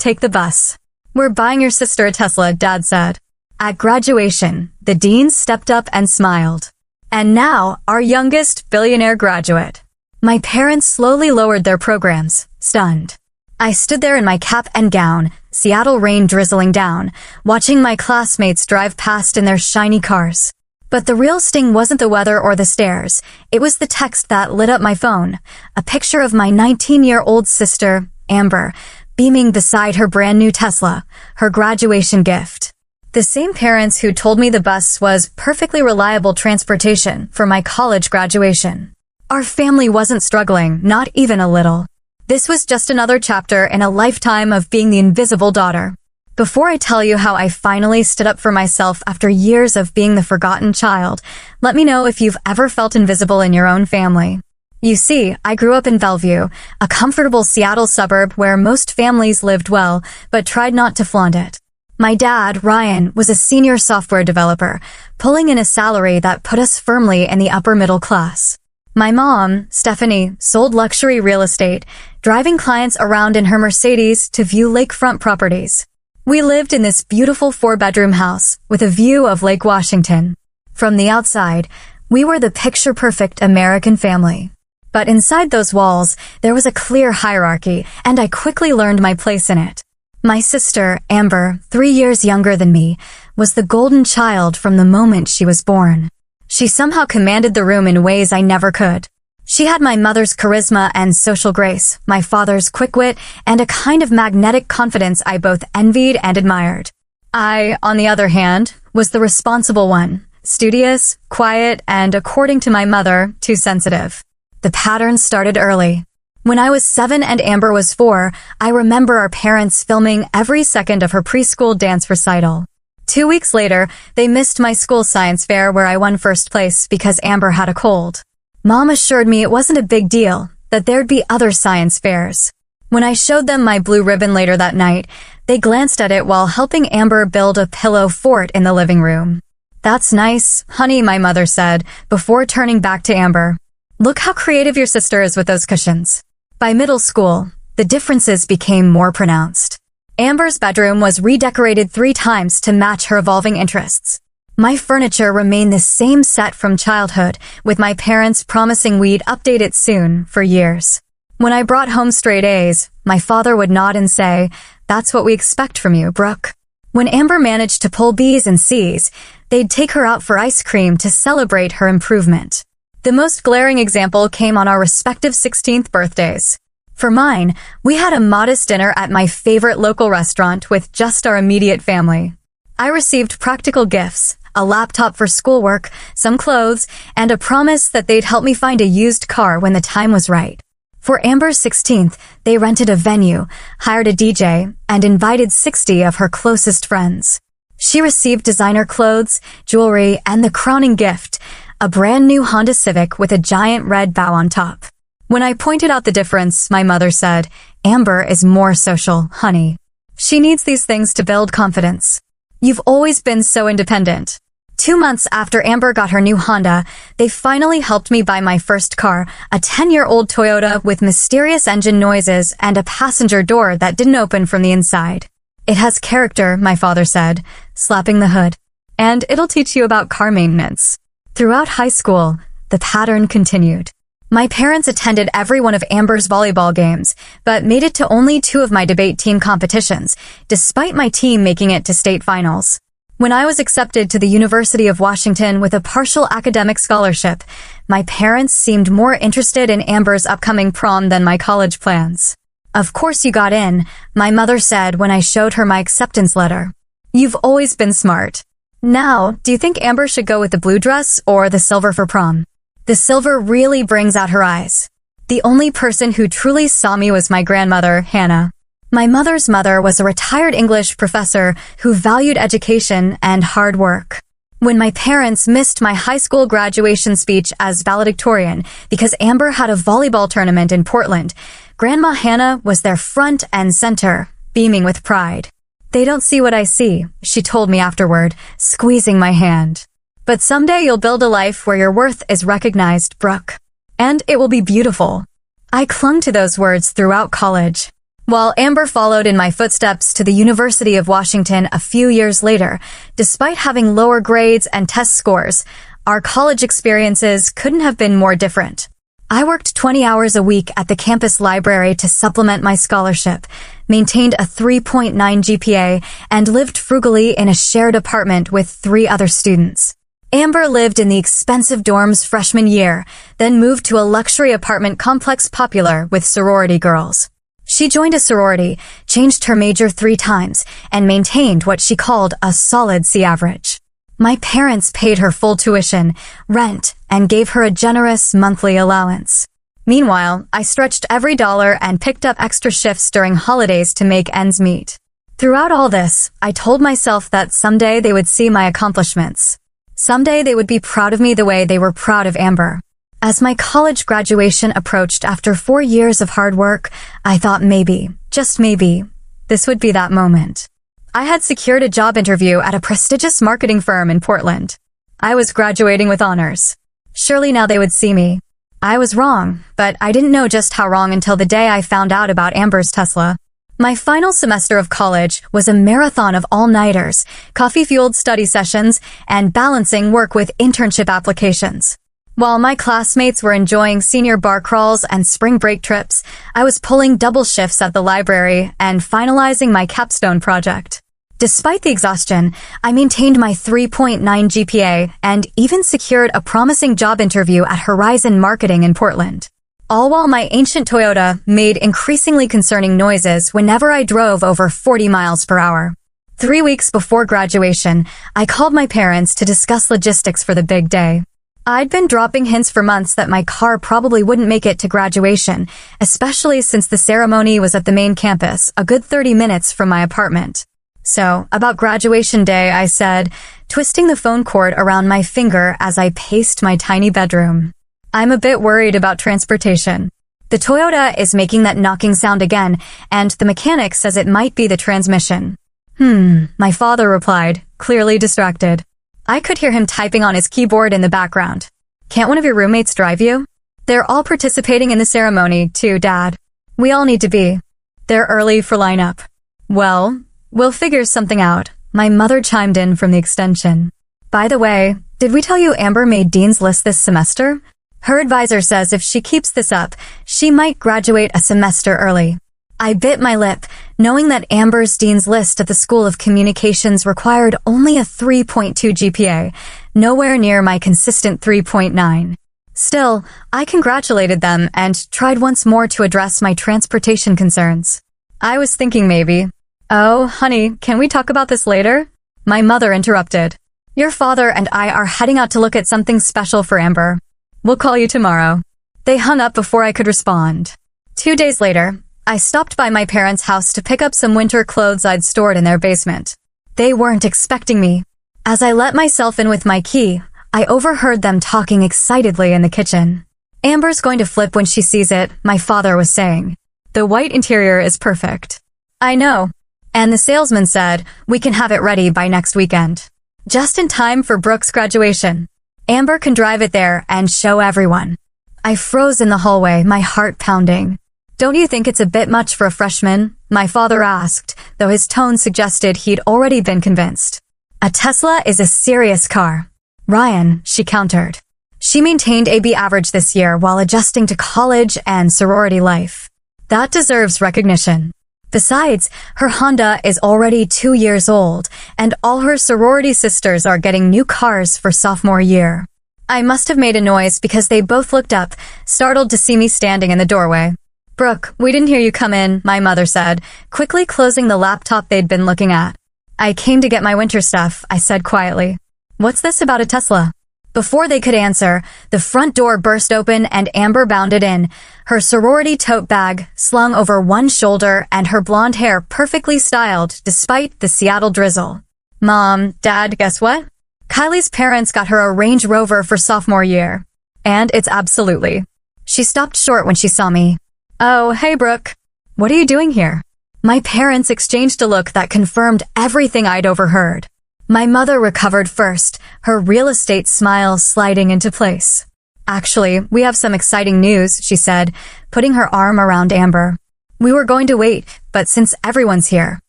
take the bus. We're buying your sister a Tesla, Dad said. At graduation, the dean stepped up and smiled. And now, our youngest billionaire graduate. My parents slowly lowered their programs, stunned. I stood there in my cap and gown, Seattle rain drizzling down, watching my classmates drive past in their shiny cars. But the real sting wasn't the weather or the stairs. It was the text that lit up my phone. A picture of my 19-year-old sister, Amber, beaming beside her brand new Tesla, her graduation gift. The same parents who told me the bus was perfectly reliable transportation for my college graduation. Our family wasn't struggling, not even a little. This was just another chapter in a lifetime of being the invisible daughter. Before I tell you how I finally stood up for myself after years of being the forgotten child, let me know if you've ever felt invisible in your own family. You see, I grew up in Bellevue, a comfortable Seattle suburb where most families lived well, but tried not to flaunt it. My dad, Ryan, was a senior software developer, pulling in a salary that put us firmly in the upper middle class. My mom, Stephanie, sold luxury real estate, driving clients around in her Mercedes to view lakefront properties. We lived in this beautiful 4-bedroom house with a view of Lake Washington. From the outside, we were the picture-perfect American family. But inside those walls, there was a clear hierarchy, and I quickly learned my place in it. My sister, Amber, 3 years younger than me, was the golden child from the moment she was born. She somehow commanded the room in ways I never could. She had my mother's charisma and social grace, my father's quick wit, and a kind of magnetic confidence I both envied and admired. I, on the other hand, was the responsible one, studious, quiet, and, according to my mother, too sensitive. The pattern started early. When I was 7 and Amber was 4, I remember our parents filming every second of her preschool dance recital. 2 weeks later, they missed my school science fair where I won first place because Amber had a cold. Mom assured me it wasn't a big deal, that there'd be other science fairs. When I showed them my blue ribbon later that night, they glanced at it while helping Amber build a pillow fort in the living room. "That's nice, honey," my mother said, before turning back to Amber. "Look how creative your sister is with those cushions." By middle school, the differences became more pronounced. Amber's bedroom was redecorated 3 times to match her evolving interests. My furniture remained the same set from childhood, with my parents promising we'd update it soon, for years. When I brought home straight A's, my father would nod and say, "That's what we expect from you, Brooke." When Amber managed to pull B's and C's, they'd take her out for ice cream to celebrate her improvement. The most glaring example came on our respective 16th birthdays. For mine, we had a modest dinner at my favorite local restaurant with just our immediate family. I received practical gifts, a laptop for schoolwork, some clothes, and a promise that they'd help me find a used car when the time was right. For Amber's 16th, they rented a venue, hired a DJ, and invited 60 of her closest friends. She received designer clothes, jewelry, and the crowning gift, a brand new Honda Civic with a giant red bow on top. When I pointed out the difference, my mother said, "Amber is more social, honey. She needs these things to build confidence. You've always been so independent." 2 months after Amber got her new Honda, they finally helped me buy my first car, a 10-year-old Toyota with mysterious engine noises and a passenger door that didn't open from the inside. "It has character," my father said, slapping the hood. "And it'll teach you about car maintenance." Throughout high school, the pattern continued. My parents attended every one of Amber's volleyball games, but made it to only 2 of my debate team competitions, despite my team making it to state finals. When I was accepted to the University of Washington with a partial academic scholarship, my parents seemed more interested in Amber's upcoming prom than my college plans. "Of course you got in," my mother said when I showed her my acceptance letter. "You've always been smart. Now, do you think Amber should go with the blue dress or the silver for prom?" The silver really brings out her eyes. The only person who truly saw me was my grandmother, Hannah. My mother's mother was a retired English professor who valued education and hard work. When my parents missed my high school graduation speech as valedictorian because Amber had a volleyball tournament in Portland, Grandma Hannah was there front and center, beaming with pride. "They don't see what I see," she told me afterward, squeezing my hand. "But someday you'll build a life where your worth is recognized, Brooke. And it will be beautiful." I clung to those words throughout college. While Amber followed in my footsteps to the University of Washington a few years later, despite having lower grades and test scores, our college experiences couldn't have been more different. I worked 20 hours a week at the campus library to supplement my scholarship, maintained a 3.9 GPA, and lived frugally in a shared apartment with 3 other students. Amber lived in the expensive dorms freshman year, then moved to a luxury apartment complex popular with sorority girls. She joined a sorority, changed her major 3 times, and maintained what she called a solid C average. My parents paid her full tuition, rent, and gave her a generous monthly allowance. Meanwhile, I stretched every dollar and picked up extra shifts during holidays to make ends meet. Throughout all this, I told myself that someday they would see my accomplishments. Someday they would be proud of me the way they were proud of Amber. As my college graduation approached after 4 years of hard work, I thought maybe, just maybe, this would be that moment. I had secured a job interview at a prestigious marketing firm in Portland. I was graduating with honors. Surely now they would see me. I was wrong, but I didn't know just how wrong until the day I found out about Amber's Tesla. My final semester of college was a marathon of all-nighters, coffee-fueled study sessions, and balancing work with internship applications. While my classmates were enjoying senior bar crawls and spring break trips, I was pulling double shifts at the library and finalizing my capstone project. Despite the exhaustion, I maintained my 3.9 GPA and even secured a promising job interview at Horizon Marketing in Portland. All while my ancient Toyota made increasingly concerning noises whenever I drove over 40 miles per hour. 3 weeks before graduation, I called my parents to discuss logistics for the big day. I'd been dropping hints for months that my car probably wouldn't make it to graduation, especially since the ceremony was at the main campus, a good 30 minutes from my apartment. So, about graduation day, I said, twisting the phone cord around my finger as I paced my tiny bedroom. I'm a bit worried about transportation. The Toyota is making that knocking sound again, and the mechanic says it might be the transmission. My father replied, clearly distracted. I could hear him typing on his keyboard in the background. Can't one of your roommates drive you? They're all participating in the ceremony, too, Dad. We all need to be. They're early for lineup. Well, we'll figure something out. My mother chimed in from the extension. By the way, did we tell you Amber made Dean's List this semester? Her advisor says if she keeps this up, she might graduate a semester early. I bit my lip, knowing that Amber's Dean's List at the School of Communications required only a 3.2 GPA, nowhere near my consistent 3.9. Still, I congratulated them and tried once more to address my transportation concerns. I was thinking maybe, "Oh, honey, can we talk about this later?" My mother interrupted. "Your father and I are heading out to look at something special for Amber. We'll call you tomorrow." They hung up before I could respond. 2 days later, I stopped by my parents' house to pick up some winter clothes I'd stored in their basement. They weren't expecting me. As I let myself in with my key, I overheard them talking excitedly in the kitchen. "Amber's going to flip when she sees it," my father was saying. "The white interior is perfect." "I know." And the salesman said, "We can have it ready by next weekend. Just in time for Brooke's graduation. Amber can drive it there and show everyone." I froze in the hallway, my heart pounding. "Don't you think it's a bit much for a freshman?" my father asked, though his tone suggested he'd already been convinced. "A Tesla is a serious car." "Ryan," she countered. She maintained a B average this year while adjusting to college and sorority life. That deserves recognition. Besides, her Honda is already 2 years old, and all her sorority sisters are getting new cars for sophomore year. I must have made a noise because they both looked up, startled to see me standing in the doorway. "Brooke, we didn't hear you come in," my mother said, quickly closing the laptop they'd been looking at. "I came to get my winter stuff," I said quietly. "What's this about a Tesla?" Before they could answer, the front door burst open and Amber bounded in, her sorority tote bag slung over one shoulder and her blonde hair perfectly styled despite the Seattle drizzle. "Mom, Dad, guess what? Kylie's parents got her a Range Rover for sophomore year. And it's absolutely." She stopped short when she saw me. "Oh, hey, Brooke. What are you doing here?" My parents exchanged a look that confirmed everything I'd overheard. My mother recovered first, her real estate smile sliding into place. "Actually, we have some exciting news," she said, putting her arm around Amber. We were going to wait, but since everyone's here.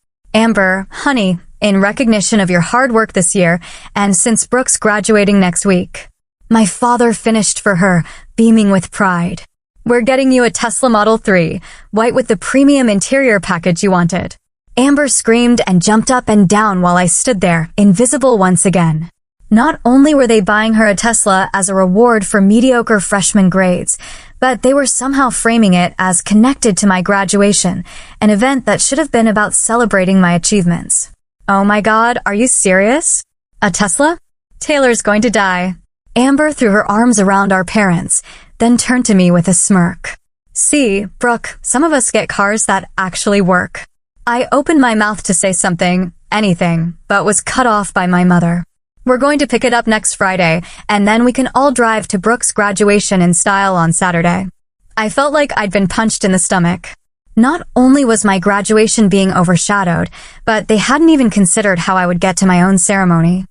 Amber, honey, in recognition of your hard work this year, and since Brooke's graduating next week. My father finished for her, beaming with pride. We're getting you a Tesla Model 3, white with the premium interior package you wanted. Amber screamed and jumped up and down while I stood there, invisible once again. Not only were they buying her a Tesla as a reward for mediocre freshman grades, but they were somehow framing it as connected to my graduation, an event that should have been about celebrating my achievements. Oh my God, are you serious? A Tesla? Taylor's going to die. Amber threw her arms around our parents, then turned to me with a smirk. See, Brooke, some of us get cars that actually work. I opened my mouth to say something, anything, but was cut off by my mother. We're going to pick it up next Friday, and then we can all drive to Brooke's graduation in style on Saturday. I felt like I'd been punched in the stomach. Not only was my graduation being overshadowed, but they hadn't even considered how I would get to my own ceremony.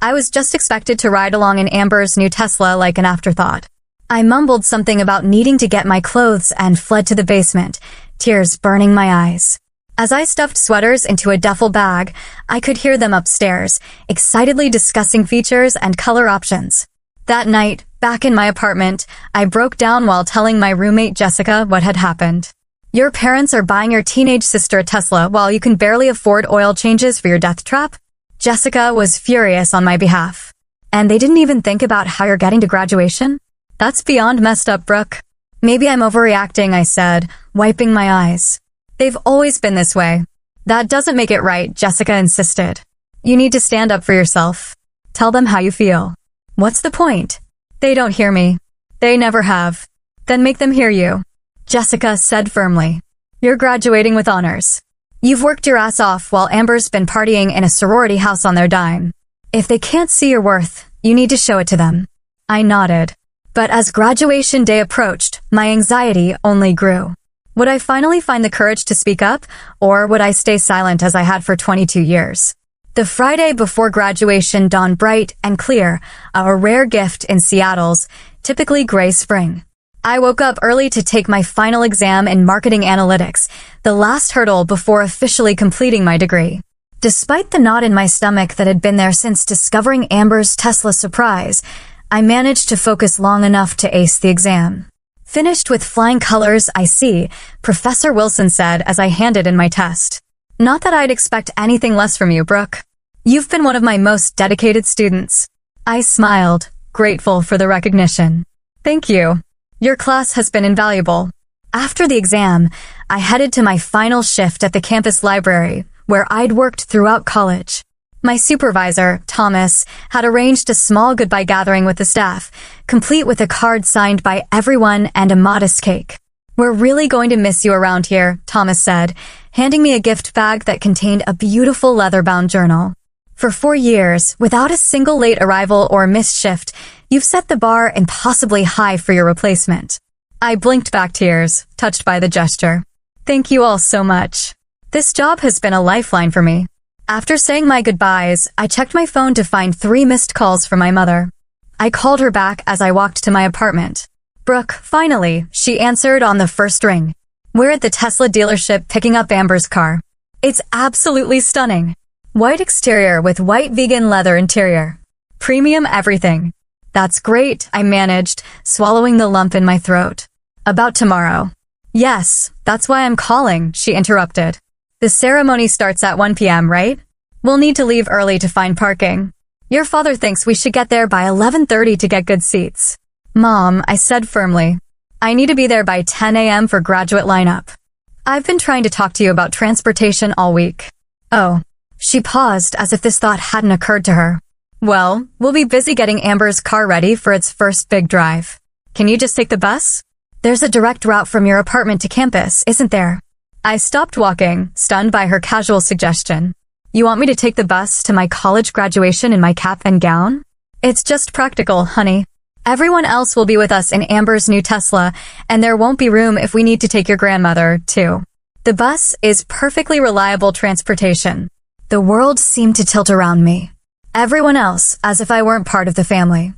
I was just expected to ride along in Amber's new Tesla like an afterthought. I mumbled something about needing to get my clothes and fled to the basement, tears burning my eyes. As I stuffed sweaters into a duffel bag, I could hear them upstairs, excitedly discussing features and color options. That night, back in my apartment, I broke down while telling my roommate Jessica what had happened. Your parents are buying your teenage sister a Tesla while you can barely afford oil changes for your death trap? Jessica was furious on my behalf. And they didn't even think about how you're getting to graduation? That's beyond messed up, Brooke. Maybe I'm overreacting, I said, wiping my eyes. They've always been this way. That doesn't make it right, Jessica insisted. You need to stand up for yourself. Tell them how you feel. What's the point? They don't hear me. They never have. Then make them hear you. Jessica said firmly. You're graduating with honors. You've worked your ass off while Amber's been partying in a sorority house on their dime. If they can't see your worth, you need to show it to them. I nodded. But as graduation day approached, my anxiety only grew. Would I finally find the courage to speak up, or would I stay silent as I had for 22 years? The Friday before graduation dawned bright and clear, a rare gift in Seattle's typically gray spring. I woke up early to take my final exam in marketing analytics, the last hurdle before officially completing my degree. Despite the knot in my stomach that had been there since discovering Amber's Tesla surprise, I managed to focus long enough to ace the exam. Finished with flying colors, I see, Professor Wilson said as I handed in my test. Not that I'd expect anything less from you, Brooke. You've been one of my most dedicated students. I smiled, grateful for the recognition. Thank you. Your class has been invaluable. After the exam, I headed to my final shift at the campus library, where I'd worked throughout college. My supervisor, Thomas, had arranged a small goodbye gathering with the staff, complete with a card signed by everyone and a modest cake. We're really going to miss you around here, Thomas said, handing me a gift bag that contained a beautiful leather-bound journal. For 4 years, without a single late arrival or missed shift, you've set the bar impossibly high for your replacement. I blinked back tears, touched by the gesture. Thank you all so much. This job has been a lifeline for me. After saying my goodbyes, I checked my phone to find 3 missed calls from my mother. I called her back as I walked to my apartment. Brooke, finally, she answered on the first ring. We're at the Tesla dealership picking up Amber's car. It's absolutely stunning. White exterior with white vegan leather interior. Premium everything. That's great, I managed, swallowing the lump in my throat. About tomorrow. Yes, that's why I'm calling, she interrupted. The ceremony starts at 1 p.m., right? We'll need to leave early to find parking. Your father thinks we should get there by 11:30 to get good seats. Mom, I said firmly. I need to be there by 10 a.m. for graduate lineup. I've been trying to talk to you about transportation all week. Oh. She paused as if this thought hadn't occurred to her. Well, we'll be busy getting Amber's car ready for its first big drive. Can you just take the bus? There's a direct route from your apartment to campus, isn't there? I stopped walking, stunned by her casual suggestion. You want me to take the bus to my college graduation in my cap and gown? It's just practical, honey. Everyone else will be with us in Amber's new Tesla, and there won't be room if we need to take your grandmother, too. The bus is perfectly reliable transportation. The world seemed to tilt around me. Everyone else, as if I weren't part of the family.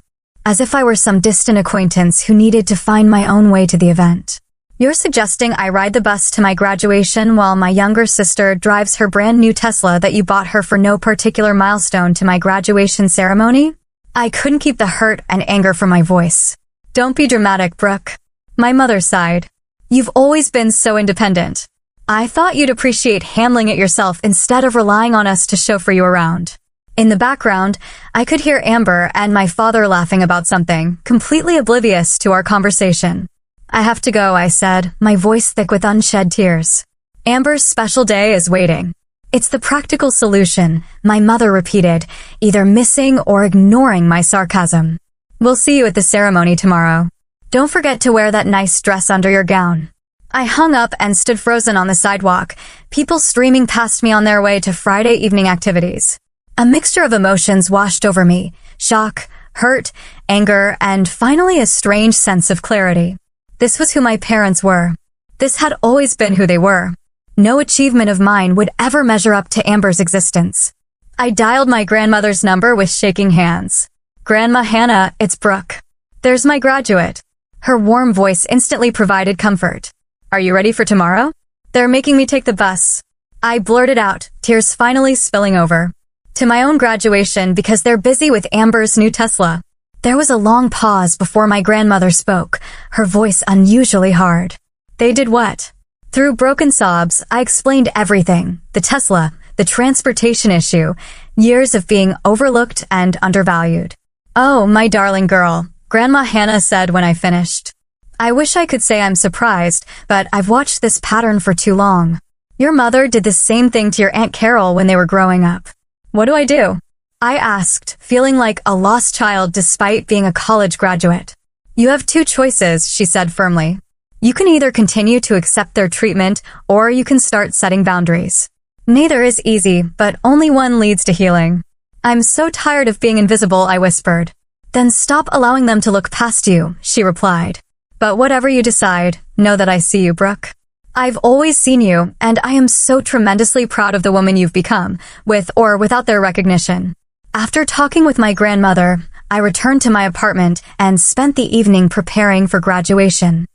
As if I were some distant acquaintance who needed to find my own way to the event. You're suggesting I ride the bus to my graduation while my younger sister drives her brand new Tesla that you bought her for no particular milestone to my graduation ceremony? I couldn't keep the hurt and anger from my voice. Don't be dramatic, Brooke. My mother sighed. You've always been so independent. I thought you'd appreciate handling it yourself instead of relying on us to chauffeur you around. In the background, I could hear Amber and my father laughing about something, completely oblivious to our conversation. I have to go, I said, my voice thick with unshed tears. Amber's special day is waiting. It's the practical solution, my mother repeated, either missing or ignoring my sarcasm. We'll see you at the ceremony tomorrow. Don't forget to wear that nice dress under your gown. I hung up and stood frozen on the sidewalk, people streaming past me on their way to Friday evening activities. A mixture of emotions washed over me, shock, hurt, anger, and finally a strange sense of clarity. This was who my parents were. This had always been who they were. No achievement of mine would ever measure up to Amber's existence. I dialed my grandmother's number with shaking hands. Grandma Hannah, it's Brooke. There's my graduate. Her warm voice instantly provided comfort. Are you ready for tomorrow? They're making me take the bus. I blurted out, tears finally spilling over. To my own graduation because they're busy with Amber's new Tesla. There was a long pause before my grandmother spoke, her voice unusually hard. They did what? Through broken sobs, I explained everything. The Tesla, the transportation issue, years of being overlooked and undervalued. Oh, my darling girl, Grandma Hannah said when I finished. I wish I could say I'm surprised, but I've watched this pattern for too long. Your mother did the same thing to your Aunt Carol when they were growing up. What do I do? I asked, feeling like a lost child despite being a college graduate. You have two choices, she said firmly. You can either continue to accept their treatment, or you can start setting boundaries. Neither is easy, but only one leads to healing. I'm so tired of being invisible, I whispered. Then stop allowing them to look past you, she replied. But whatever you decide, know that I see you, Brooke. I've always seen you, and I am so tremendously proud of the woman you've become, with or without their recognition. After talking with my grandmother, I returned to my apartment and spent the evening preparing for graduation.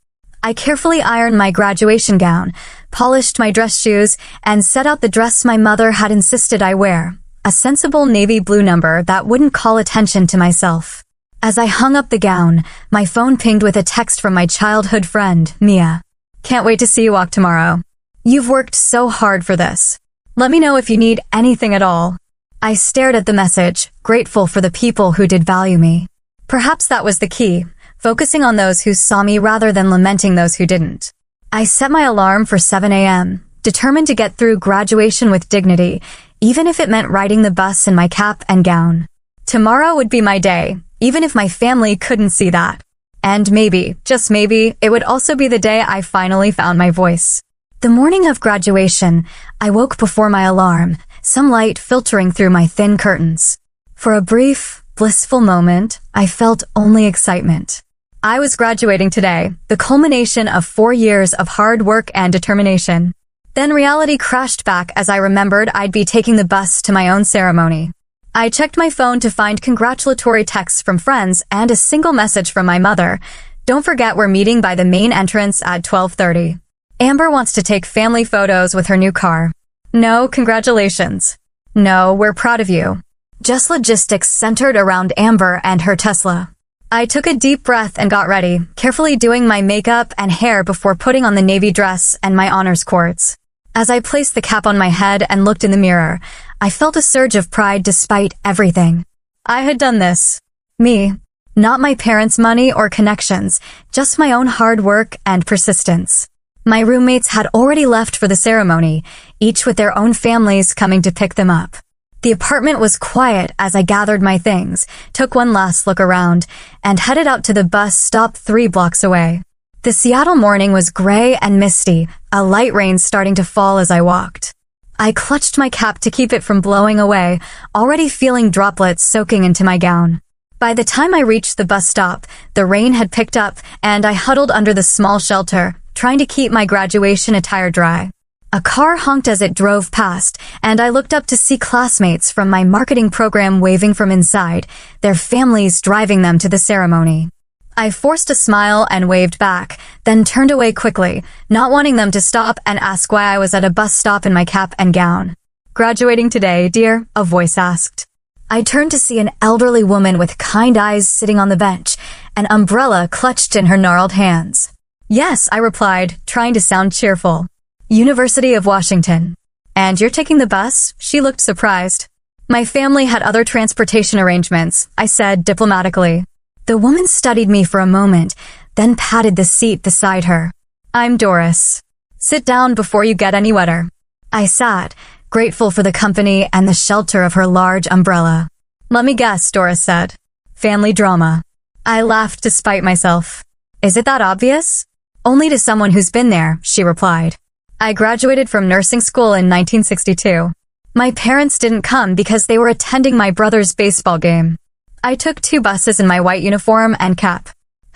I carefully ironed my graduation gown, polished my dress shoes, and set out the dress my mother had insisted I wear, a sensible navy blue number that wouldn't call attention to myself. As I hung up the gown, my phone pinged with a text from my childhood friend, Mia. Can't wait to see you walk tomorrow. You've worked so hard for this. Let me know if you need anything at all. I stared at the message, grateful for the people who did value me. Perhaps that was the key, focusing on those who saw me rather than lamenting those who didn't. I set my alarm for 7 a.m., determined to get through graduation with dignity, even if it meant riding the bus in my cap and gown. Tomorrow would be my day, even if my family couldn't see that. And maybe, just maybe, it would also be the day I finally found my voice. The morning of graduation, I woke before my alarm, some light filtering through my thin curtains. For a brief, blissful moment, I felt only excitement. I was graduating today, the culmination of 4 years of hard work and determination. Then reality crashed back as I remembered I'd be taking the bus to my own ceremony. I checked my phone to find congratulatory texts from friends and a single message from my mother. Don't forget we're meeting by the main entrance at 12:30. Amber wants to take family photos with her new car. No, congratulations. No, we're proud of you. Just logistics centered around Amber and her Tesla. I took a deep breath and got ready, carefully doing my makeup and hair before putting on the navy dress and my honors cords. As I placed the cap on my head and looked in the mirror, I felt a surge of pride despite everything. I had done this. Me. Not my parents' money or connections, just my own hard work and persistence. My roommates had already left for the ceremony, each with their own families coming to pick them up. The apartment was quiet as I gathered my things, took one last look around, and headed out to the bus stop 3 blocks away. The Seattle morning was gray and misty, a light rain starting to fall as I walked. I clutched my cap to keep it from blowing away, already feeling droplets soaking into my gown. By the time I reached the bus stop, the rain had picked up and I huddled under the small shelter, trying to keep my graduation attire dry. A car honked as it drove past, and I looked up to see classmates from my marketing program waving from inside, their families driving them to the ceremony. I forced a smile and waved back, then turned away quickly, not wanting them to stop and ask why I was at a bus stop in my cap and gown. "Graduating today, dear?" a voice asked. I turned to see an elderly woman with kind eyes sitting on the bench, an umbrella clutched in her gnarled hands. "Yes," I replied, trying to sound cheerful. "University of Washington." "And you're taking the bus?" She looked surprised. "My family had other transportation arrangements," I said diplomatically. The woman studied me for a moment, then patted the seat beside her. "I'm Doris. Sit down before you get any wetter." I sat, grateful for the company and the shelter of her large umbrella. "Let me guess," Doris said. "Family drama." I laughed to spite myself. "Is it that obvious?" "Only to someone who's been there," she replied. "I graduated from nursing school in 1962. My parents didn't come because they were attending my brother's baseball game. I took 2 buses in my white uniform and cap."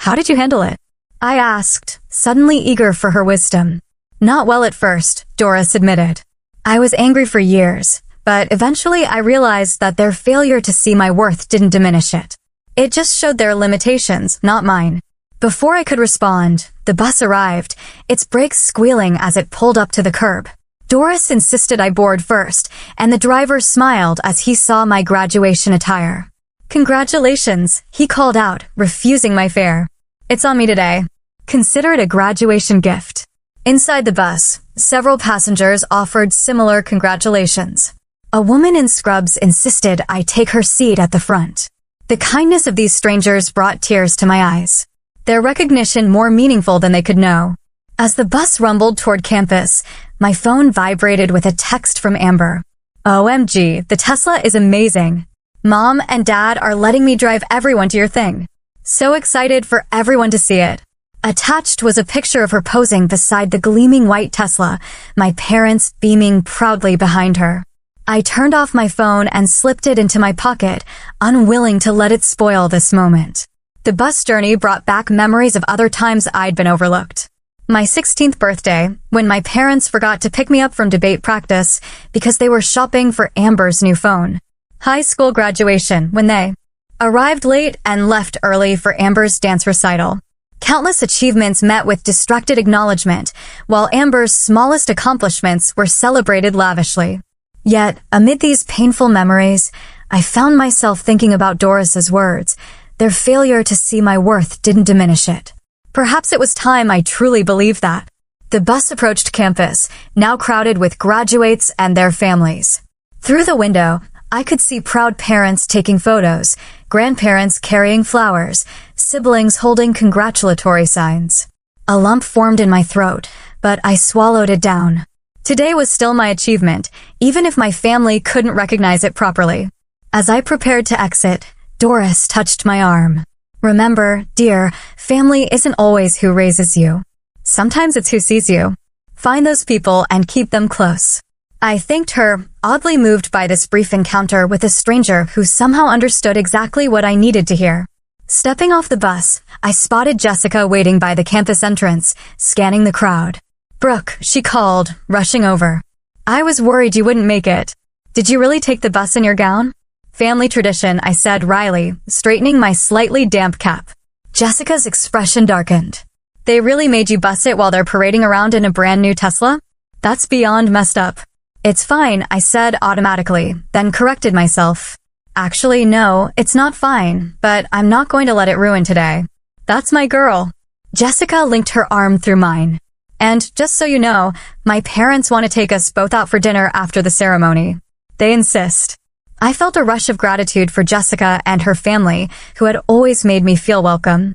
"How did you handle it?" I asked, suddenly eager for her wisdom. "Not well at first," Doris admitted. "I was angry for years, but eventually I realized that their failure to see my worth didn't diminish it. It just showed their limitations, not mine." Before I could respond, the bus arrived, its brakes squealing as it pulled up to the curb. Doris insisted I board first, and the driver smiled as he saw my graduation attire. "Congratulations," he called out, refusing my fare. "It's on me today. Consider it a graduation gift." Inside the bus, several passengers offered similar congratulations. A woman in scrubs insisted I take her seat at the front. The kindness of these strangers brought tears to my eyes, their recognition more meaningful than they could know. As the bus rumbled toward campus, my phone vibrated with a text from Amber. "OMG, the Tesla is amazing. Mom and Dad are letting me drive everyone to your thing. So excited for everyone to see it." Attached was a picture of her posing beside the gleaming white Tesla, my parents beaming proudly behind her. I turned off my phone and slipped it into my pocket, unwilling to let it spoil this moment. The bus journey brought back memories of other times I'd been overlooked. My 16th birthday, when my parents forgot to pick me up from debate practice because they were shopping for Amber's new phone. High school graduation, when they arrived late and left early for Amber's dance recital. Countless achievements met with distracted acknowledgement, while Amber's smallest accomplishments were celebrated lavishly. Yet, amid these painful memories, I found myself thinking about Doris's words. Their failure to see my worth didn't diminish it. Perhaps it was time I truly believed that. The bus approached campus, now crowded with graduates and their families. Through the window, I could see proud parents taking photos, grandparents carrying flowers, siblings holding congratulatory signs. A lump formed in my throat, but I swallowed it down. Today was still my achievement, even if my family couldn't recognize it properly. As I prepared to exit, Doris touched my arm. "Remember, dear, family isn't always who raises you. Sometimes it's who sees you. Find those people and keep them close." I thanked her, oddly moved by this brief encounter with a stranger who somehow understood exactly what I needed to hear. Stepping off the bus, I spotted Jessica waiting by the campus entrance, scanning the crowd. "Brooke," she called, rushing over. "I was worried you wouldn't make it. Did you really take the bus in your gown?" "Family tradition," I said wryly, straightening my slightly damp cap. Jessica's expression darkened. "They really made you bus it while they're parading around in a brand new Tesla? That's beyond messed up." "It's fine," I said automatically, then corrected myself. "Actually, no, it's not fine, but I'm not going to let it ruin today. That's my girl." Jessica linked her arm through mine. "And just so you know, my parents want to take us both out for dinner after the ceremony. They insist." I felt a rush of gratitude for Jessica and her family, who had always made me feel welcome.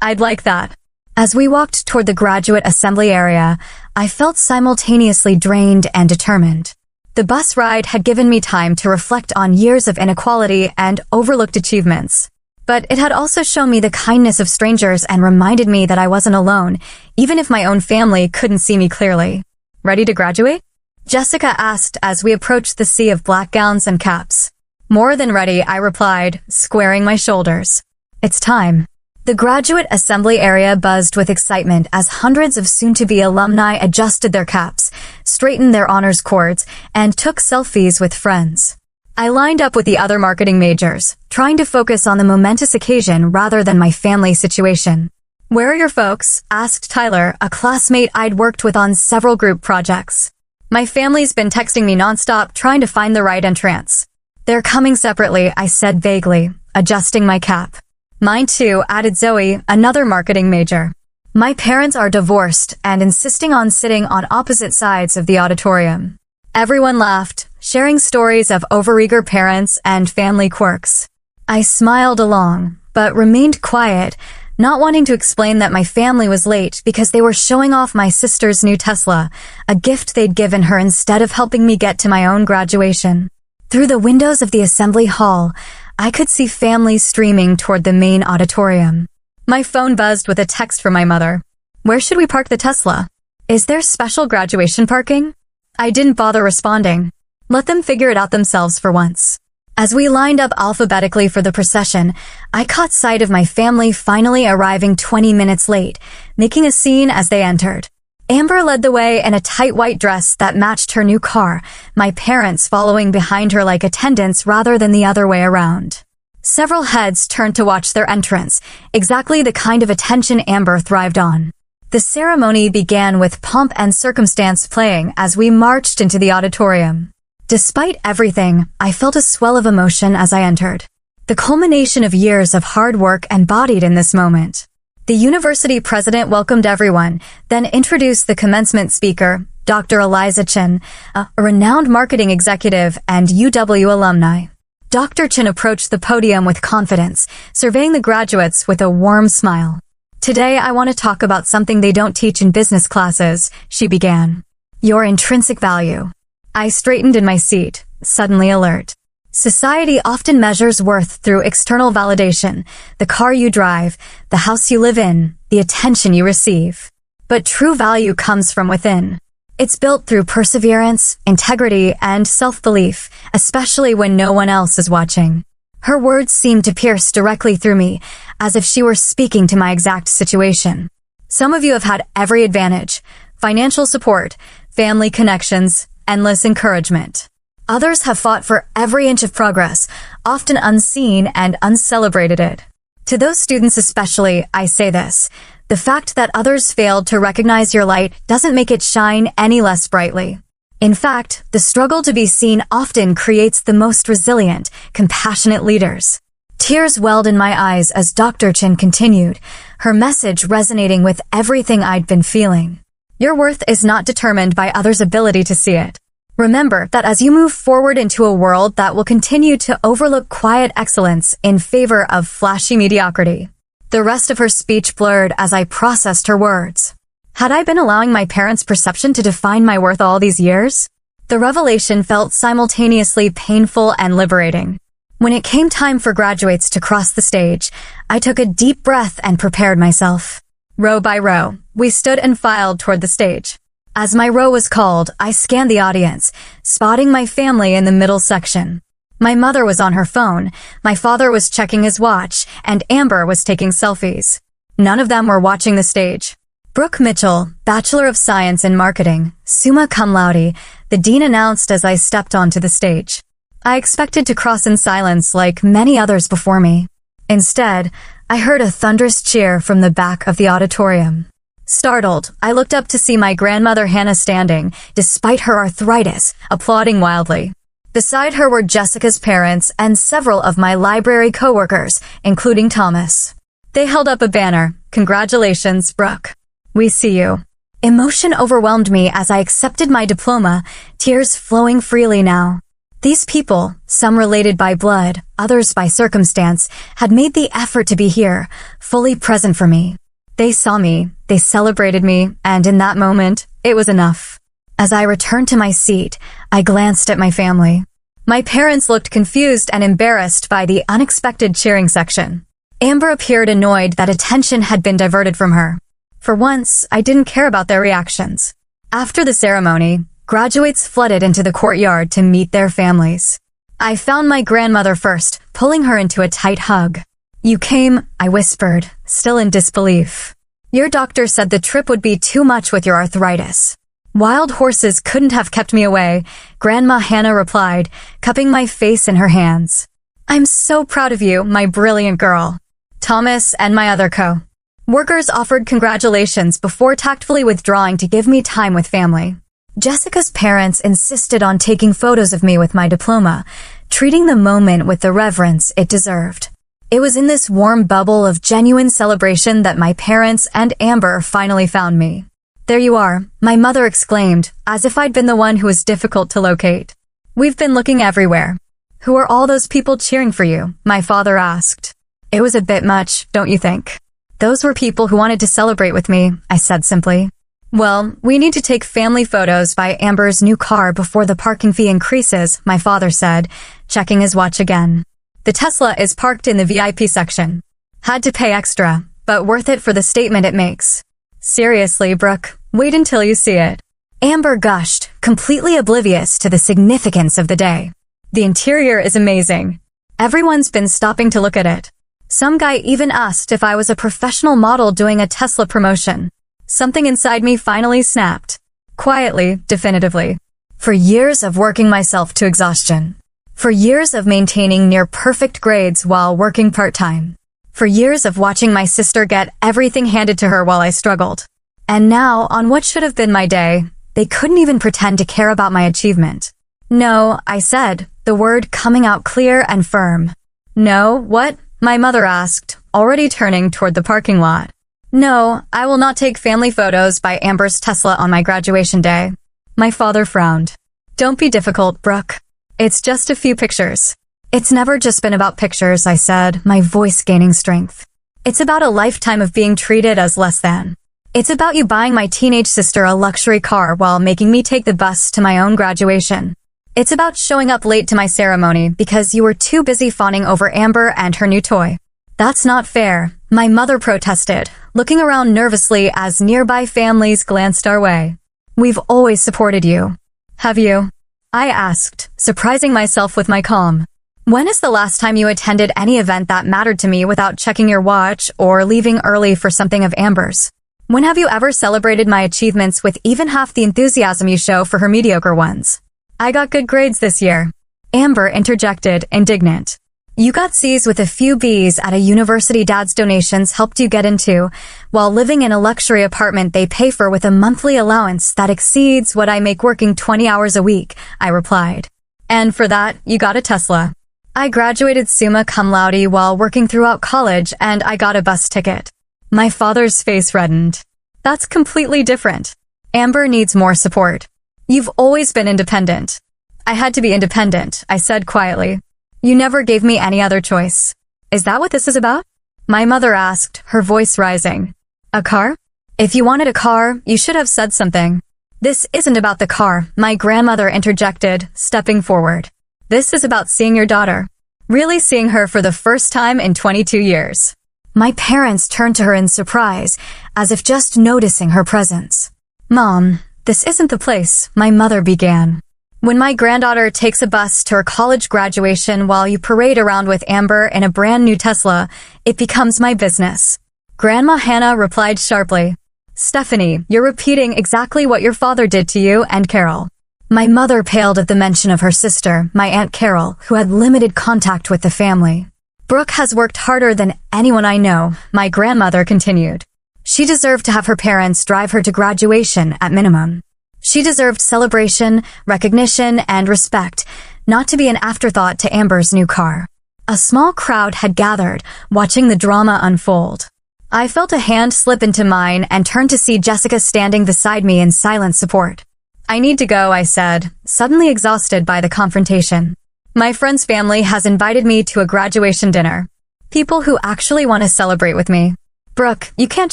"I'd like that." As we walked toward the graduate assembly area, I felt simultaneously drained and determined. The bus ride had given me time to reflect on years of inequality and overlooked achievements. But it had also shown me the kindness of strangers and reminded me that I wasn't alone, even if my own family couldn't see me clearly. "Ready to graduate?" Jessica asked as we approached the sea of black gowns and caps. "More than ready," I replied, squaring my shoulders. "It's time." The graduate assembly area buzzed with excitement as hundreds of soon-to-be alumni adjusted their caps, straightened their honors cords, and took selfies with friends. I lined up with the other marketing majors, trying to focus on the momentous occasion rather than my family situation. "Where are your folks?" asked Tyler, a classmate I'd worked with on several group projects. "My family's been texting me nonstop trying to find the right entrance." "They're coming separately," I said vaguely, adjusting my cap. "Mine too," added Zoe, another marketing major. "My parents are divorced and insisting on sitting on opposite sides of the auditorium." Everyone laughed, sharing stories of overeager parents and family quirks. I smiled along, but remained quiet, not wanting to explain that my family was late because they were showing off my sister's new Tesla, a gift they'd given her instead of helping me get to my own graduation. Through the windows of the assembly hall, I could see families streaming toward the main auditorium. My phone buzzed with a text from my mother. "Where should we park the Tesla? Is there special graduation parking?" I didn't bother responding. Let them figure it out themselves for once. As we lined up alphabetically for the procession, I caught sight of my family finally arriving 20 minutes late, making a scene as they entered. Amber led the way in a tight white dress that matched her new car, my parents following behind her like attendants rather than the other way around. Several heads turned to watch their entrance, exactly the kind of attention Amber thrived on. The ceremony began with pomp and circumstance playing as we marched into the auditorium. Despite everything, I felt a swell of emotion as I entered. The culmination of years of hard work embodied in this moment. The university president welcomed everyone, then introduced the commencement speaker, Dr. Eliza Chin, a renowned marketing executive and UW alumni. Dr. Chin approached the podium with confidence, surveying the graduates with a warm smile. "Today I want to talk about something they don't teach in business classes," she began. "Your intrinsic value." I straightened in my seat, suddenly alert. Society often measures worth through external validation, the car you drive, the house you live in, the attention you receive. But true value comes from within. It's built through perseverance, integrity, and self-belief, especially when no one else is watching. Her words seemed to pierce directly through me, as if she were speaking to my exact situation. Some of you have had every advantage: financial support, family connections, endless encouragement. Others have fought for every inch of progress, often unseen and uncelebrated it. To those students especially, I say this: the fact that others failed to recognize your light doesn't make it shine any less brightly. In fact, the struggle to be seen often creates the most resilient, compassionate leaders. Tears welled in my eyes as Dr. Chin continued, her message resonating with everything I'd been feeling. Your worth is not determined by others' ability to see it. Remember that as you move forward into a world that will continue to overlook quiet excellence in favor of flashy mediocrity. The rest of her speech blurred as I processed her words. Had I been allowing my parents' perception to define my worth all these years? The revelation felt simultaneously painful and liberating. When it came time for graduates to cross the stage, I took a deep breath and prepared myself. Row by row, we stood and filed toward the stage. As my row was called, I scanned the audience, spotting my family in the middle section. My mother was on her phone, my father was checking his watch, and Amber was taking selfies. None of them were watching the stage. Brooke Mitchell, Bachelor of Science in Marketing, summa cum laude, the dean announced as I stepped onto the stage. I expected to cross in silence like many others before me. Instead, I heard a thunderous cheer from the back of the auditorium. Startled, I looked up to see my grandmother Hannah standing, despite her arthritis, applauding wildly. Beside her were Jessica's parents and several of my library coworkers, including Thomas. They held up a banner, "Congratulations, Brooke. We see you." Emotion overwhelmed me as I accepted my diploma, tears flowing freely now. These people, some related by blood, others by circumstance, had made the effort to be here, fully present for me. They saw me, they celebrated me, and in that moment, it was enough. As I returned to my seat, I glanced at my family. My parents looked confused and embarrassed by the unexpected cheering section. Amber appeared annoyed that attention had been diverted from her. For once, I didn't care about their reactions. After the ceremony, graduates flooded into the courtyard to meet their families. I found my grandmother first, pulling her into a tight hug. "You came," I whispered, still in disbelief. "Your doctor said the trip would be too much with your arthritis." Wild horses couldn't have kept me away, Grandma Hannah replied, cupping my face in her hands. I'm so proud of you, my brilliant girl. Thomas and my other co-workers offered congratulations before tactfully withdrawing to give me time with family. Jessica's parents insisted on taking photos of me with my diploma, treating the moment with the reverence it deserved. It was in this warm bubble of genuine celebration that my parents and Amber finally found me. There you are, my mother exclaimed, as if I'd been the one who was difficult to locate. We've been looking everywhere. Who are all those people cheering for you? My father asked. It was a bit much, don't you think? Those were people who wanted to celebrate with me, I said simply. Well, we need to take family photos by Amber's new car before the parking fee increases, my father said, checking his watch again. The Tesla is parked in the VIP section. Had to pay extra, but worth it for the statement it makes. Seriously, Brooke, wait until you see it. Amber gushed, completely oblivious to the significance of the day. The interior is amazing. Everyone's been stopping to look at it. Some guy even asked if I was a professional model doing a Tesla promotion. Something inside me finally snapped. Quietly, definitively. For years of working myself to exhaustion. For years of maintaining near-perfect grades while working part-time. For years of watching my sister get everything handed to her while I struggled. And now, on what should have been my day, they couldn't even pretend to care about my achievement. No, I said, the word coming out clear and firm. No, what? My mother asked, already turning toward the parking lot. No, I will not take family photos by Amber's Tesla on my graduation day. My father frowned. Don't be difficult, Brooke. It's just a few pictures. It's never just been about pictures, I said, my voice gaining strength. It's about a lifetime of being treated as less than. It's about you buying my teenage sister a luxury car while making me take the bus to my own graduation. It's about showing up late to my ceremony because you were too busy fawning over Amber and her new toy. That's not fair, my mother protested, looking around nervously as nearby families glanced our way. We've always supported you. Have you? I asked, surprising myself with my calm. When is the last time you attended any event that mattered to me without checking your watch or leaving early for something of Amber's? When have you ever celebrated my achievements with even half the enthusiasm you show for her mediocre ones? I got good grades this year. Amber interjected, indignant. You got C's with a few B's at a university Dad's donations helped you get into, while living in a luxury apartment they pay for with a monthly allowance that exceeds what I make working 20 hours a week, I replied. And for that, you got a Tesla. I graduated summa cum laude while working throughout college and I got a bus ticket. My father's face reddened. That's completely different. Amber needs more support. You've always been independent. I had to be independent, I said quietly. You never gave me any other choice. Is that what this is about? My mother asked, her voice rising. A car? If you wanted a car, you should have said something. This isn't about the car, my grandmother interjected, stepping forward. This is about seeing your daughter. Really seeing her for the first time in 22 years. My parents turned to her in surprise, as if just noticing her presence. Mom, this isn't the place, my mother began. When my granddaughter takes a bus to her college graduation while you parade around with Amber in a brand new Tesla, it becomes my business. Grandma Hannah replied sharply. Stephanie, you're repeating exactly what your father did to you and Carol. My mother paled at the mention of her sister, my Aunt Carol, who had limited contact with the family. Brooke has worked harder than anyone I know, my grandmother continued. She deserved to have her parents drive her to graduation at minimum. She deserved celebration, recognition, and respect, not to be an afterthought to Amber's new car. A small crowd had gathered, watching the drama unfold. I felt a hand slip into mine and turned to see Jessica standing beside me in silent support. I need to go, I said, suddenly exhausted by the confrontation. My friend's family has invited me to a graduation dinner. People who actually want to celebrate with me. Brooke, you can't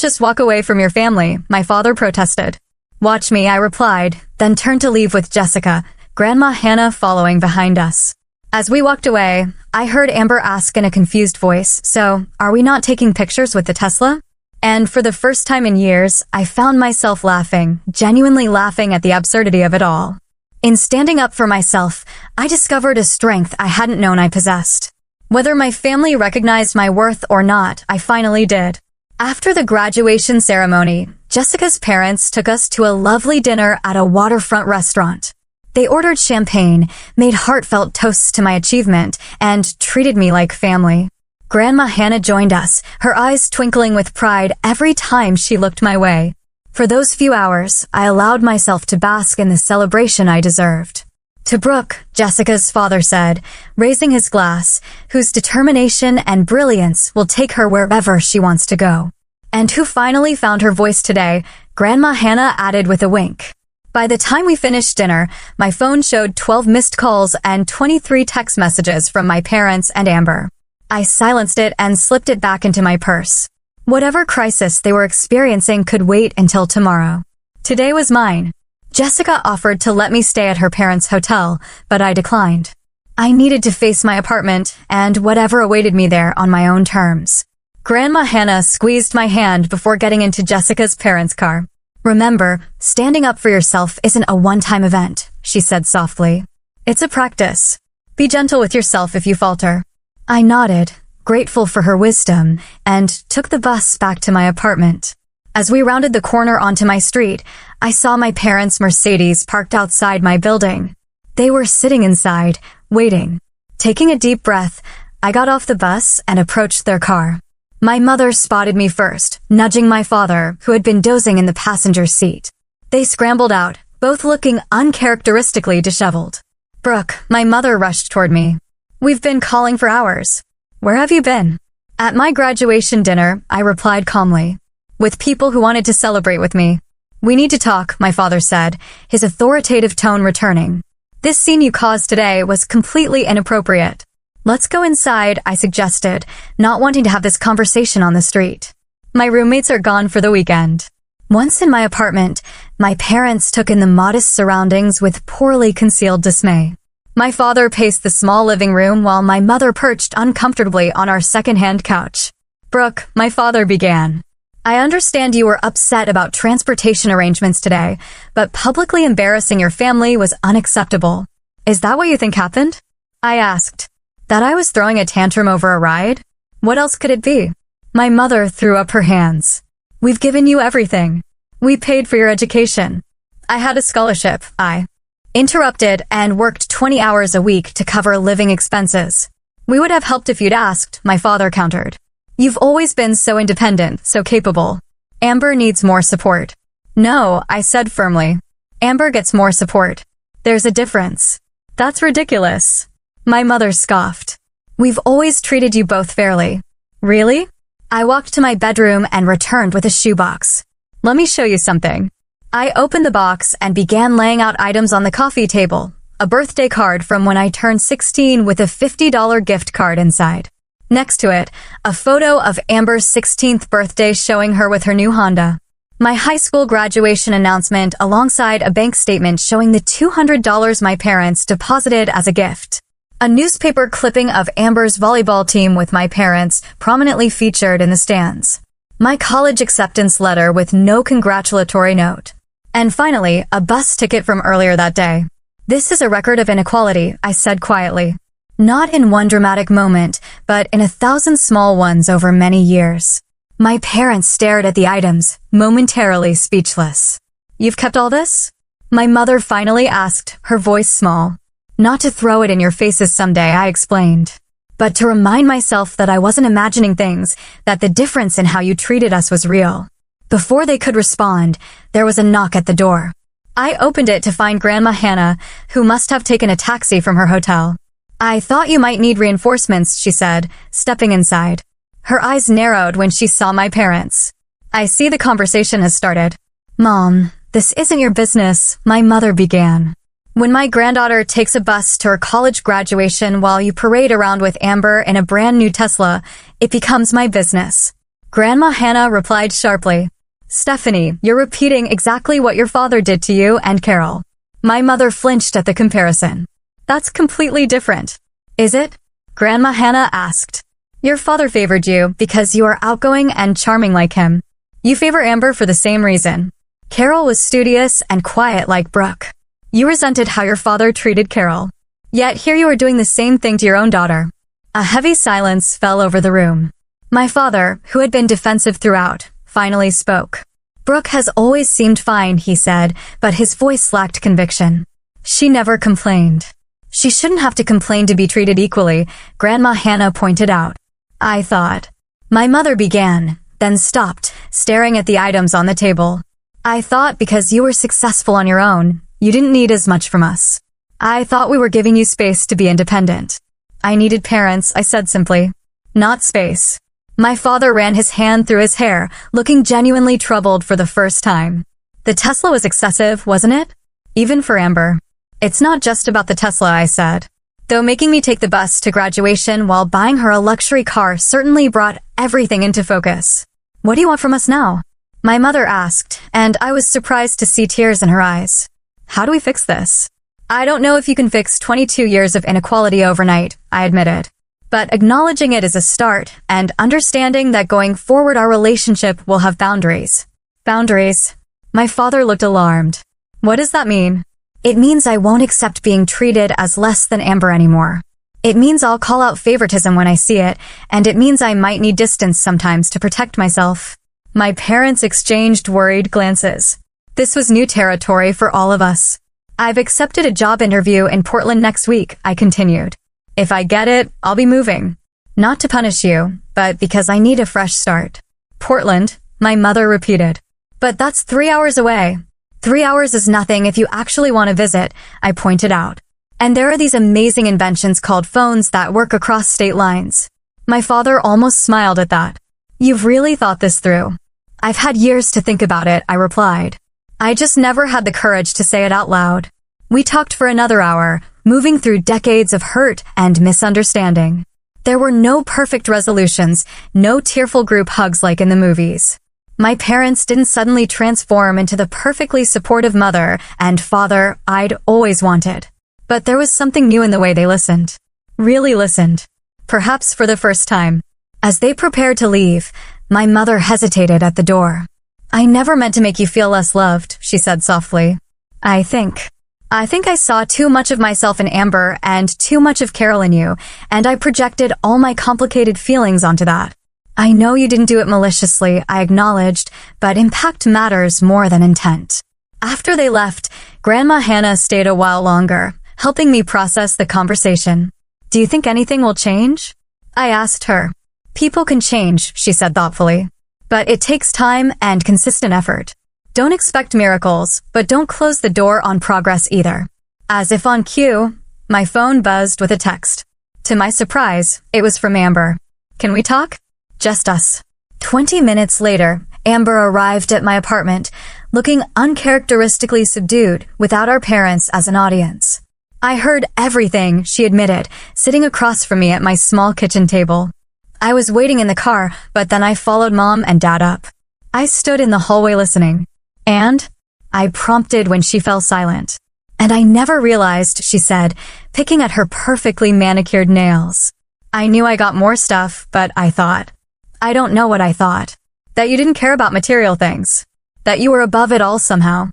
just walk away from your family, my father protested. Watch me, I replied, then turned to leave with Jessica, Grandma Hannah following behind us. As we walked away, I heard Amber ask in a confused voice, so, are we not taking pictures with the Tesla? And for the first time in years, I found myself laughing, genuinely laughing at the absurdity of it all. In standing up for myself, I discovered a strength I hadn't known I possessed. Whether my family recognized my worth or not, I finally did. After the graduation ceremony, Jessica's parents took us to a lovely dinner at a waterfront restaurant. They ordered champagne, made heartfelt toasts to my achievement, and treated me like family. Grandma Hannah joined us, her eyes twinkling with pride every time she looked my way. For those few hours, I allowed myself to bask in the celebration I deserved. To Brooke, Jessica's father said, raising his glass, whose determination and brilliance will take her wherever she wants to go. And who finally found her voice today, Grandma Hannah added with a wink. By the time we finished dinner, my phone showed 12 missed calls and 23 text messages from my parents and Amber. I silenced it and slipped it back into my purse. Whatever crisis they were experiencing could wait until tomorrow. Today was mine. Jessica offered to let me stay at her parents' hotel, but I declined. I needed to face my apartment and whatever awaited me there on my own terms. Grandma Hannah squeezed my hand before getting into Jessica's parents' car. Remember, standing up for yourself isn't a one-time event, she said softly. It's a practice. Be gentle with yourself if you falter. I nodded, grateful for her wisdom, and took the bus back to my apartment. As we rounded the corner onto my street, I saw my parents' Mercedes parked outside my building. They were sitting inside, waiting. Taking a deep breath, I got off the bus and approached their car. My mother spotted me first, nudging my father, who had been dozing in the passenger seat. They scrambled out, both looking uncharacteristically disheveled. Brooke, my mother rushed toward me. We've been calling for hours. Where have you been? At my graduation dinner, I replied calmly. With people who wanted to celebrate with me. We need to talk, my father said, his authoritative tone returning. This scene you caused today was completely inappropriate. Let's go inside, I suggested, not wanting to have this conversation on the street. My roommates are gone for the weekend. Once in my apartment, my parents took in the modest surroundings with poorly concealed dismay. My father paced the small living room while my mother perched uncomfortably on our second-hand couch. Brooke, my father began. I understand you were upset about transportation arrangements today, but publicly embarrassing your family was unacceptable. Is that what you think happened? I asked. That I was throwing a tantrum over a ride? What else could it be? My mother threw up her hands. We've given you everything. We paid for your education. I had a scholarship, I interrupted and worked 20 hours a week to cover living expenses. We would have helped if you'd asked, my father countered. You've always been so independent, so capable. Amber needs more support. No, I said firmly. Amber gets more support. There's a difference. That's ridiculous. My mother scoffed. We've always treated you both fairly. Really? I walked to my bedroom and returned with a shoebox. Let me show you something. I opened the box and began laying out items on the coffee table. A birthday card from when I turned 16 with a $50 gift card inside. Next to it, a photo of Amber's 16th birthday showing her with her new Honda. My high school graduation announcement alongside a bank statement showing the $200 my parents deposited as a gift. A newspaper clipping of Amber's volleyball team with my parents prominently featured in the stands. My college acceptance letter with no congratulatory note. And finally, a bus ticket from earlier that day. This is a record of inequality, I said quietly. Not in one dramatic moment, but in 1,000 small ones over many years. My parents stared at the items, momentarily speechless. You've kept all this? My mother finally asked, her voice small. Not to throw it in your faces someday, I explained. But to remind myself that I wasn't imagining things, that the difference in how you treated us was real. Before they could respond, there was a knock at the door. I opened it to find Grandma Hannah, who must have taken a taxi from her hotel. I thought you might need reinforcements, she said, stepping inside. Her eyes narrowed when she saw my parents. I see the conversation has started. Mom, this isn't your business, my mother began. When my granddaughter takes a bus to her college graduation while you parade around with Amber in a brand new Tesla, it becomes my business. Grandma Hannah replied sharply. Stephanie, you're repeating exactly what your father did to you and Carol. My mother flinched at the comparison. That's completely different. Is it? Grandma Hannah asked. Your father favored you because you are outgoing and charming like him. You favor Amber for the same reason. Carol was studious and quiet like Brooke. You resented how your father treated Carol. Yet here you are doing the same thing to your own daughter. A heavy silence fell over the room. My father, who had been defensive throughout, finally spoke. Brooke has always seemed fine, he said, but his voice lacked conviction. She never complained. She shouldn't have to complain to be treated equally, Grandma Hannah pointed out. I thought. My mother began, then stopped, staring at the items on the table. I thought because you were successful on your own, you didn't need as much from us. I thought we were giving you space to be independent. I needed parents, I said simply. Not space. My father ran his hand through his hair, looking genuinely troubled for the first time. The Tesla was excessive, wasn't it? Even for Amber. It's not just about the Tesla, I said. Though making me take the bus to graduation while buying her a luxury car certainly brought everything into focus. What do you want from us now? My mother asked, and I was surprised to see tears in her eyes. How do we fix this? I don't know if you can fix 22 years of inequality overnight, I admitted. But acknowledging it is a start, and understanding that going forward our relationship will have boundaries. Boundaries. My father looked alarmed. What does that mean? It means I won't accept being treated as less than Amber anymore. It means I'll call out favoritism when I see it, and it means I might need distance sometimes to protect myself. My parents exchanged worried glances. This was new territory for all of us. I've accepted a job interview in Portland next week, I continued. If I get it, I'll be moving. Not to punish you, but because I need a fresh start. Portland, my mother repeated. But that's 3 hours away. 3 hours is nothing if you actually want to visit, I pointed out. And there are these amazing inventions called phones that work across state lines. My father almost smiled at that. You've really thought this through. I've had years to think about it, I replied. I just never had the courage to say it out loud. We talked for another hour, moving through decades of hurt and misunderstanding. There were no perfect resolutions, no tearful group hugs like in the movies. My parents didn't suddenly transform into the perfectly supportive mother and father I'd always wanted. But there was something new in the way they listened. Really listened. Perhaps for the first time. As they prepared to leave, my mother hesitated at the door. I never meant to make you feel less loved, she said softly. I think I saw too much of myself in Amber and too much of Carol in you, and I projected all my complicated feelings onto that. I know you didn't do it maliciously, I acknowledged, but impact matters more than intent. After they left, Grandma Hannah stayed a while longer, helping me process the conversation. Do you think anything will change? I asked her. People can change, she said thoughtfully. But it takes time and consistent effort. Don't expect miracles, but don't close the door on progress either. As if on cue, my phone buzzed with a text. To my surprise, it was from Amber. Can we talk? Just us. 20 minutes later, Amber arrived at my apartment, looking uncharacteristically subdued without our parents as an audience. I heard everything, she admitted, sitting across from me at my small kitchen table. I was waiting in the car, but then I followed Mom and Dad up. I stood in the hallway listening. And? I prompted when she fell silent. And I never realized, she said, picking at her perfectly manicured nails. I knew I got more stuff, but I thought. I don't know what I thought. That you didn't care about material things. That you were above it all somehow.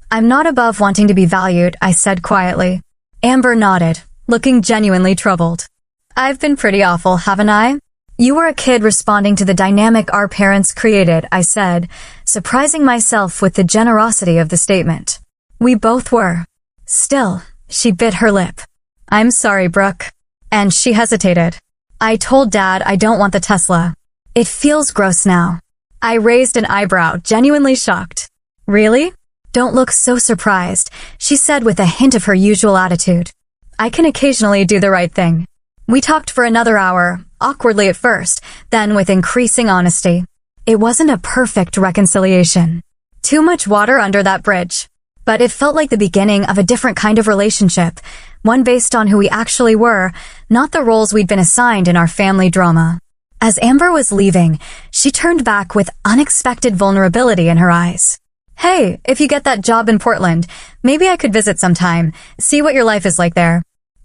I'm not above wanting to be valued, I said quietly. Amber nodded, looking genuinely troubled. I've been pretty awful, haven't I? You were a kid responding to the dynamic our parents created, I said, surprising myself with the generosity of the statement. We both were. Still, she bit her lip. I'm sorry, Brooke. And she hesitated. I told Dad I don't want the Tesla. It feels gross now. I raised an eyebrow, genuinely shocked. Really? Don't look so surprised, she said with a hint of her usual attitude. I can occasionally do the right thing. We talked for another hour, awkwardly at first, then with increasing honesty. It wasn't a perfect reconciliation. Too much water under that bridge. But it felt like the beginning of a different kind of relationship, one based on who we actually were, not the roles we'd been assigned in our family drama. As Amber was leaving, she turned back with unexpected vulnerability in her eyes. Hey, if you get that job in Portland, maybe I could visit sometime, see what your life is like there.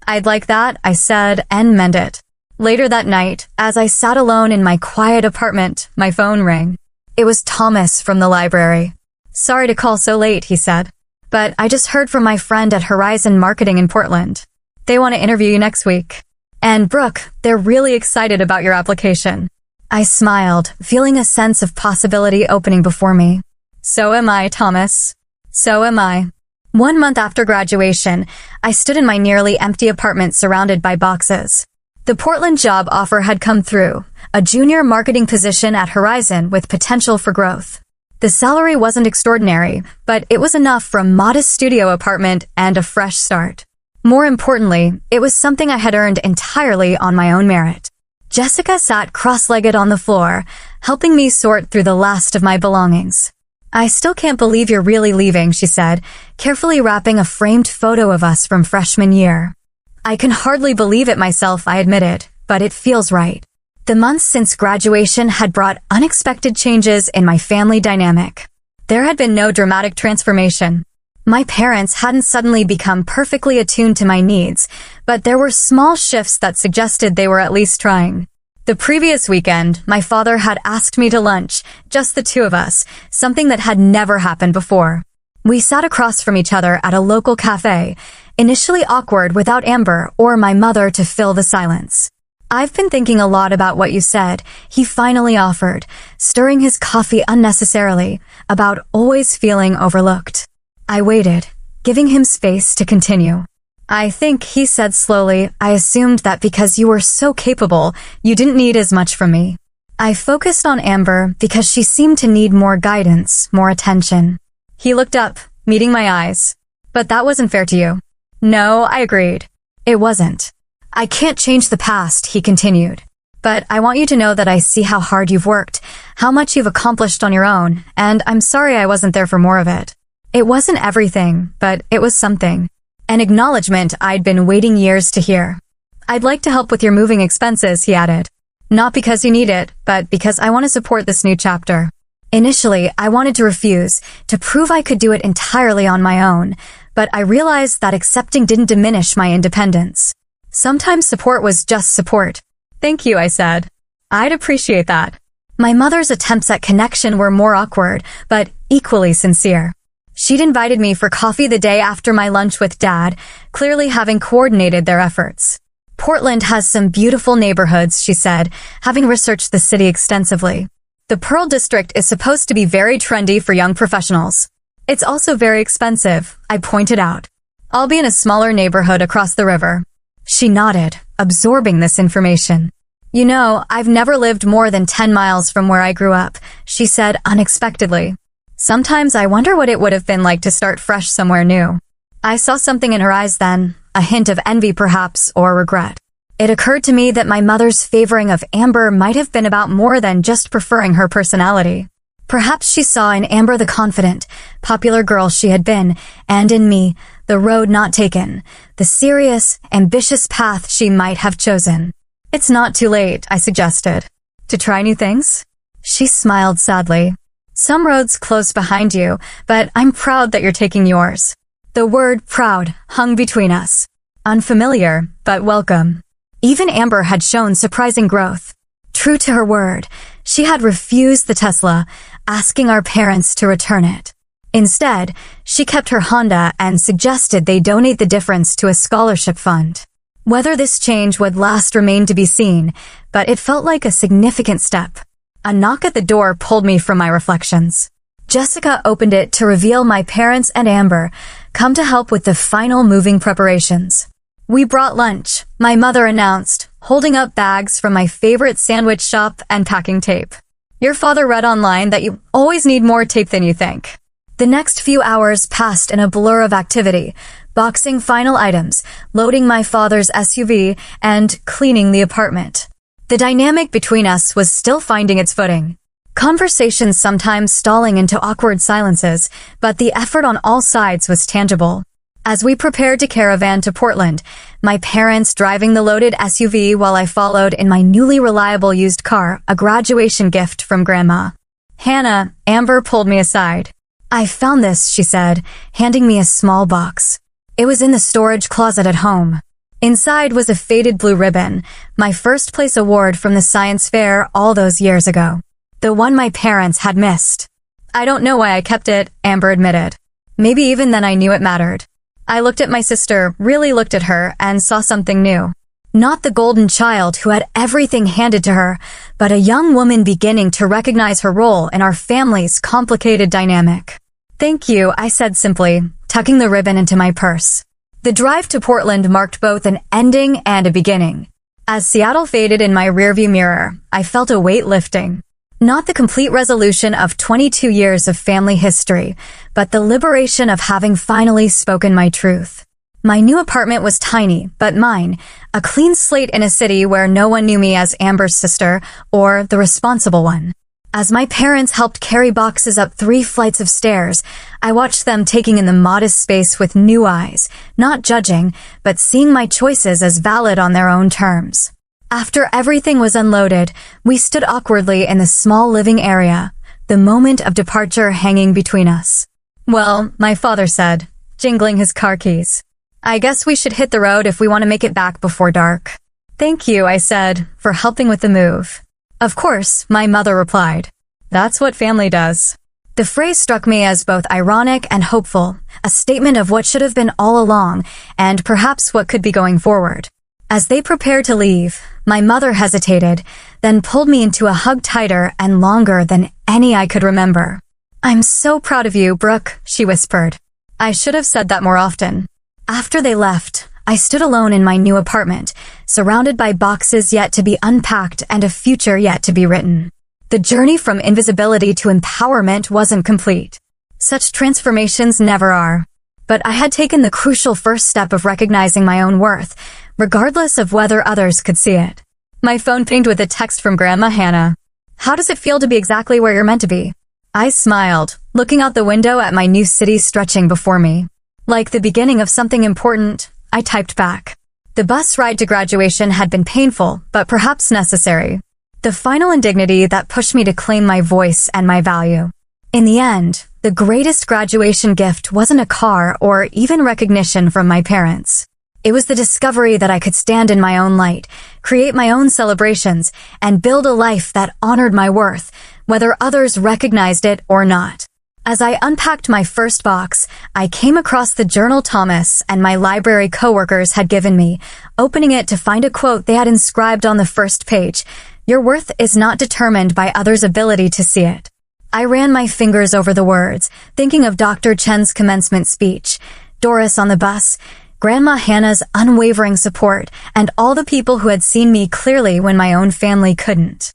I'd like that, I said, and meant it. Later that night, as I sat alone in my quiet apartment, my phone rang. It was Thomas from the library. Sorry to call so late, he said. But I just heard from my friend at Horizon Marketing in Portland. They want to interview you next week. And Brooke, they're really excited about your application. I smiled, feeling a sense of possibility opening before me. So am I, Thomas. So am I. 1 month after graduation, I stood in my nearly empty apartment surrounded by boxes. The Portland job offer had come through, a junior marketing position at Horizon with potential for growth. The salary wasn't extraordinary, but it was enough for a modest studio apartment and a fresh start. More importantly, it was something I had earned entirely on my own merit. Jessica sat cross-legged on the floor, helping me sort through the last of my belongings. I still can't believe you're really leaving, she said, carefully wrapping a framed photo of us from freshman year. I can hardly believe it myself, I admitted, but it feels right. The months since graduation had brought unexpected changes in my family dynamic. There had been no dramatic transformation. My parents hadn't suddenly become perfectly attuned to my needs, but there were small shifts that suggested they were at least trying. The previous weekend, my father had asked me to lunch, just the two of us, something that had never happened before. We sat across from each other at a local cafe, initially awkward without Amber or my mother to fill the silence. I've been thinking a lot about what you said, he finally offered, stirring his coffee unnecessarily, about always feeling overlooked. I waited, giving him space to continue. I think, he said slowly, I assumed that because you were so capable, you didn't need as much from me. I focused on Amber because she seemed to need more guidance, more attention. He looked up, meeting my eyes. But that wasn't fair to you. No, I agreed. It wasn't. I can't change the past, he continued. But I want you to know that I see how hard you've worked, how much you've accomplished on your own, and I'm sorry I wasn't there for more of it. It wasn't everything, but it was something. An acknowledgement I'd been waiting years to hear. I'd like to help with your moving expenses, he added. Not because you need it, but because I want to support this new chapter. Initially, I wanted to refuse, to prove I could do it entirely on my own, but I realized that accepting didn't diminish my independence. Sometimes support was just support. Thank you, I said. I'd appreciate that. My mother's attempts at connection were more awkward, but equally sincere. She'd invited me for coffee the day after my lunch with Dad, clearly having coordinated their efforts. Portland has some beautiful neighborhoods, she said, having researched the city extensively. The Pearl District is supposed to be very trendy for young professionals. It's also very expensive, I pointed out. I'll be in a smaller neighborhood across the river. She nodded, absorbing this information. You know, I've never lived more than 10 miles from where I grew up, she said unexpectedly. Sometimes I wonder what it would have been like to start fresh somewhere new. I saw something in her eyes then, a hint of envy perhaps, or regret. It occurred to me that my mother's favoring of Amber might have been about more than just preferring her personality. Perhaps she saw in Amber the confident, popular girl she had been, and in me, the road not taken, the serious, ambitious path she might have chosen. It's not too late, I suggested. To try new things? She smiled sadly. Some roads close behind you, but I'm proud that you're taking yours. The word proud hung between us. Unfamiliar, but welcome. Even Amber had shown surprising growth. True to her word, she had refused the Tesla, asking our parents to return it. Instead, she kept her Honda and suggested they donate the difference to a scholarship fund. Whether this change would last remained to be seen, but it felt like a significant step. A knock at the door pulled me from my reflections. Jessica opened it to reveal my parents and Amber, come to help with the final moving preparations. We brought lunch, my mother announced, holding up bags from my favorite sandwich shop and packing tape. Your father read online that you always need more tape than you think. The next few hours passed in a blur of activity, boxing final items, loading my father's SUV, and cleaning the apartment. The dynamic between us was still finding its footing. Conversations sometimes stalling into awkward silences, but the effort on all sides was tangible. As we prepared to caravan to Portland, my parents driving the loaded SUV while I followed in my newly reliable used car, a graduation gift from Grandma. Hannah, Amber pulled me aside. I found this, she said, handing me a small box. It was in the storage closet at home. Inside was a faded blue ribbon, my first place award from the science fair all those years ago. The one my parents had missed. I don't know why I kept it, Amber admitted. Maybe even then I knew it mattered. I looked at my sister, really looked at her, and saw something new. Not the golden child who had everything handed to her, but a young woman beginning to recognize her role in our family's complicated dynamic. "Thank you," I said simply, tucking the ribbon into my purse. The drive to Portland marked both an ending and a beginning. As Seattle faded in my rearview mirror, I felt a weight lifting. Not the complete resolution of 22 years of family history, but the liberation of having finally spoken my truth. My new apartment was tiny, but mine, a clean slate in a city where no one knew me as Amber's sister or the responsible one. As my parents helped carry boxes up 3 flights of stairs, I watched them taking in the modest space with new eyes, not judging, but seeing my choices as valid on their own terms. After everything was unloaded, we stood awkwardly in the small living area, the moment of departure hanging between us. "Well," my father said, jingling his car keys, "I guess we should hit the road if we want to make it back before dark." "Thank you," I said, for helping with the move. "Of course," my mother replied. "That's what family does." The phrase struck me as both ironic and hopeful, a statement of what should have been all along, and perhaps what could be going forward. As they prepared to leave, my mother hesitated, then pulled me into a hug tighter and longer than any I could remember. "I'm so proud of you, Brooke," she whispered. I should have said that more often. After they left, I stood alone in my new apartment, surrounded by boxes yet to be unpacked and a future yet to be written. The journey from invisibility to empowerment wasn't complete. Such transformations never are. But I had taken the crucial first step of recognizing my own worth, regardless of whether others could see it. My phone pinged with a text from Grandma Hannah. "How does it feel to be exactly where you're meant to be?" I smiled, looking out the window at my new city stretching before me. Like the beginning of something important, I typed back. The bus ride to graduation had been painful, but perhaps necessary. The final indignity that pushed me to claim my voice and my value. In the end, the greatest graduation gift wasn't a car or even recognition from my parents. It was the discovery that I could stand in my own light, create my own celebrations, and build a life that honored my worth, whether others recognized it or not. As I unpacked my first box, I came across the journal Thomas and my library coworkers had given me, opening it to find a quote they had inscribed on the first page: "Your worth is not determined by others' ability to see it." I ran my fingers over the words, thinking of Dr. Chen's commencement speech, Doris on the bus, Grandma Hannah's unwavering support, and all the people who had seen me clearly when my own family couldn't.